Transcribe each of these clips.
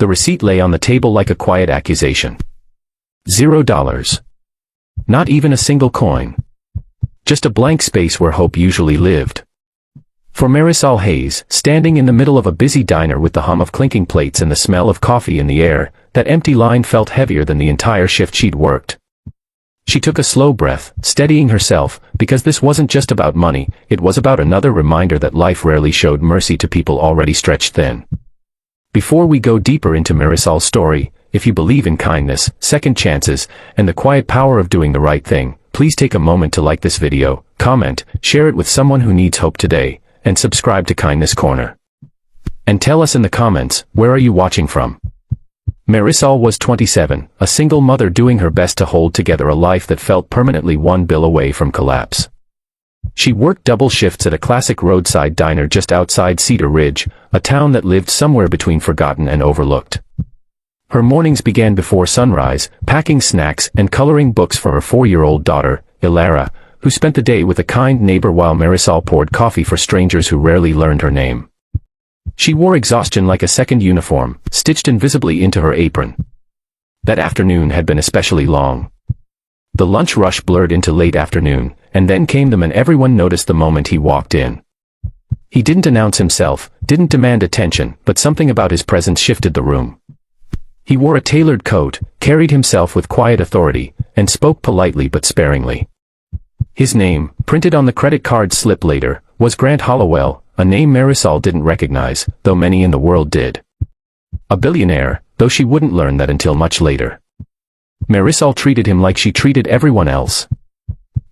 The receipt lay on the table like a quiet accusation. $0. Not even a single coin. Just a blank space where hope usually lived. For Marisol Hayes, standing in the middle of a busy diner with the hum of clinking plates and the smell of coffee in the air, that empty line felt heavier than the entire shift she'd worked. She took a slow breath, steadying herself, because this wasn't just about money, it was about another reminder that life rarely showed mercy to people already stretched thin. Before we go deeper into Marisol's story, if you believe in kindness, second chances, and the quiet power of doing the right thing, please take a moment to like this video, comment, share it with someone who needs hope today, and subscribe to Kindness Corner. And tell us in the comments, where are you watching from? Marisol was 27, a single mother doing her best to hold together a life that felt permanently one bill away from collapse. She worked double shifts at a classic roadside diner just outside Cedar Ridge, a town that lived somewhere between forgotten and overlooked. Her mornings began before sunrise, packing snacks and coloring books for her 4-year-old daughter, Ilara, who spent the day with a kind neighbor while Marisol poured coffee for strangers who rarely learned her name. She wore exhaustion like a second uniform, stitched invisibly into her apron. That afternoon had been especially long. The lunch rush blurred into late afternoon, and then came the man everyone noticed the moment he walked in. He didn't announce himself, didn't demand attention, but something about his presence shifted the room. He wore a tailored coat, carried himself with quiet authority, and spoke politely but sparingly. His name, printed on the credit card slip later, was Grant Hollowell, a name Marisol didn't recognize, though many in the world did. A billionaire, though she wouldn't learn that until much later. Marisol treated him like she treated everyone else.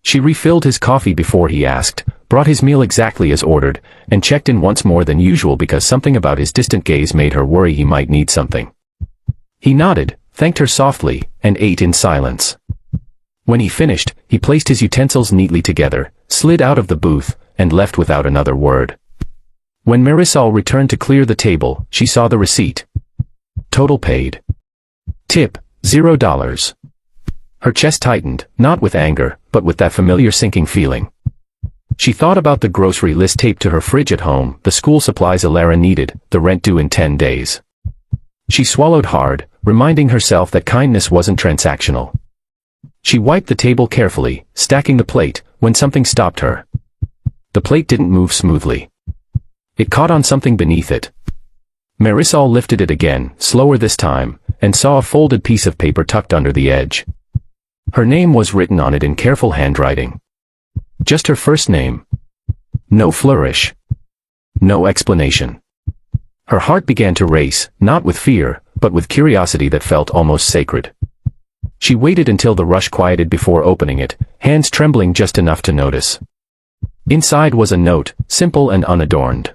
She refilled his coffee before he asked, brought his meal exactly as ordered, and checked in once more than usual because something about his distant gaze made her worry he might need something. He nodded, thanked her softly, and ate in silence. When he finished, he placed his utensils neatly together, slid out of the booth, and left without another word. When Marisol returned to clear the table, she saw the receipt. Total paid. Tip, $0. Her chest tightened, not with anger, but with that familiar sinking feeling. She thought about the grocery list taped to her fridge at home, the school supplies Ilara needed, the rent due in 10 days. She swallowed hard, reminding herself that kindness wasn't transactional. She wiped the table carefully, stacking the plate, when something stopped her. The plate didn't move smoothly. It caught on something beneath it. Marisol lifted it again, slower this time, and saw a folded piece of paper tucked under the edge. Her name was written on it in careful handwriting. Just her first name. No flourish. No explanation. Her heart began to race, not with fear, but with curiosity that felt almost sacred. She waited until the rush quieted before opening it, hands trembling just enough to notice. Inside was a note, simple and unadorned.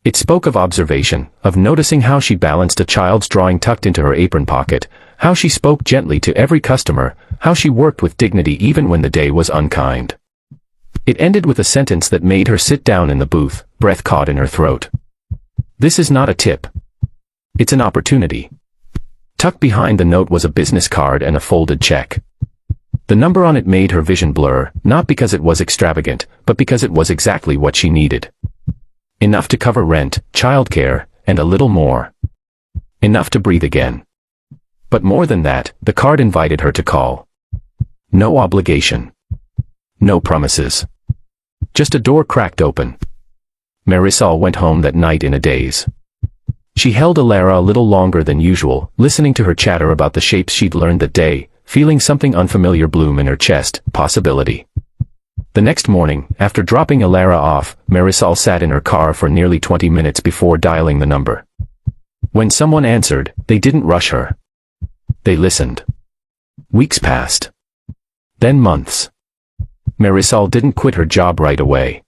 It spoke of observation, of noticing how she balanced a child's drawing tucked into her apron pocket, how she spoke gently to every customer, how she worked with dignity even when the day was unkind. It ended with a sentence that made her sit down in the booth, breath caught in her throat. This is not a tip. It's an opportunity. Tucked behind the note was a business card and a folded check. The number on it made her vision blur, not because it was extravagant, but because it was exactly what she needed. Enough to cover rent, childcare, and a little more. Enough to breathe again. But more than that, the card invited her to call. No obligation. No promises. Just a door cracked open. Marisol went home that night in a daze. She held Ilara a little longer than usual, listening to her chatter about the shapes she'd learned that day, feeling something unfamiliar bloom in her chest, possibility. The next morning, after dropping Ilara off, Marisol sat in her car for nearly 20 minutes before dialing the number. When someone answered, they didn't rush her. They listened. Weeks passed. Then months. Marisol didn't quit her job right away.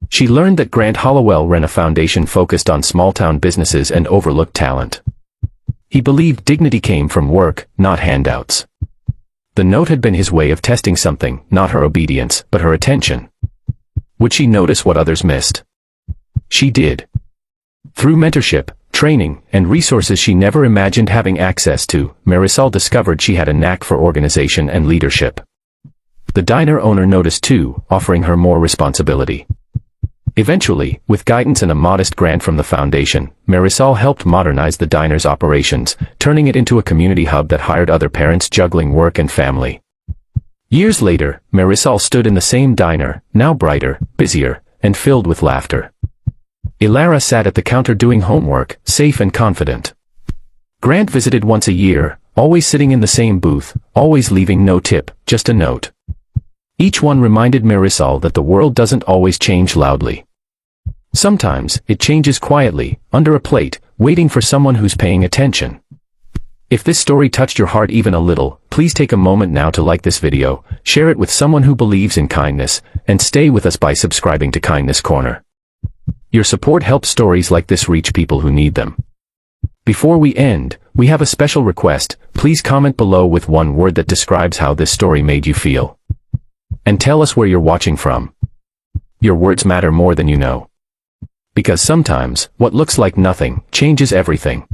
She learned that Grant Hollowell ran a foundation focused on small-town businesses and overlooked talent. He believed dignity came from work, not handouts. The note had been his way of testing something, not her obedience, but her attention. Would she notice what others missed? She did. Through mentorship, training, and resources she never imagined having access to, Marisol discovered she had a knack for organization and leadership. The diner owner noticed too, offering her more responsibility. Eventually, with guidance and a modest grant from the foundation, Marisol helped modernize the diner's operations, turning it into a community hub that hired other parents juggling work and family. Years later, Marisol stood in the same diner, now brighter, busier, and filled with laughter. Ilara sat at the counter doing homework, safe and confident. Grant visited once a year, always sitting in the same booth, always leaving no tip, just a note. Each one reminded Marisol that the world doesn't always change loudly. Sometimes, it changes quietly, under a plate, waiting for someone who's paying attention. If this story touched your heart even a little, please take a moment now to like this video, share it with someone who believes in kindness, and stay with us by subscribing to Kindness Corner. Your support helps stories like this reach people who need them. Before we end, we have a special request. Please comment below with one word that describes how this story made you feel. And tell us where you're watching from. Your words matter more than you know. Because sometimes, what looks like nothing, changes everything.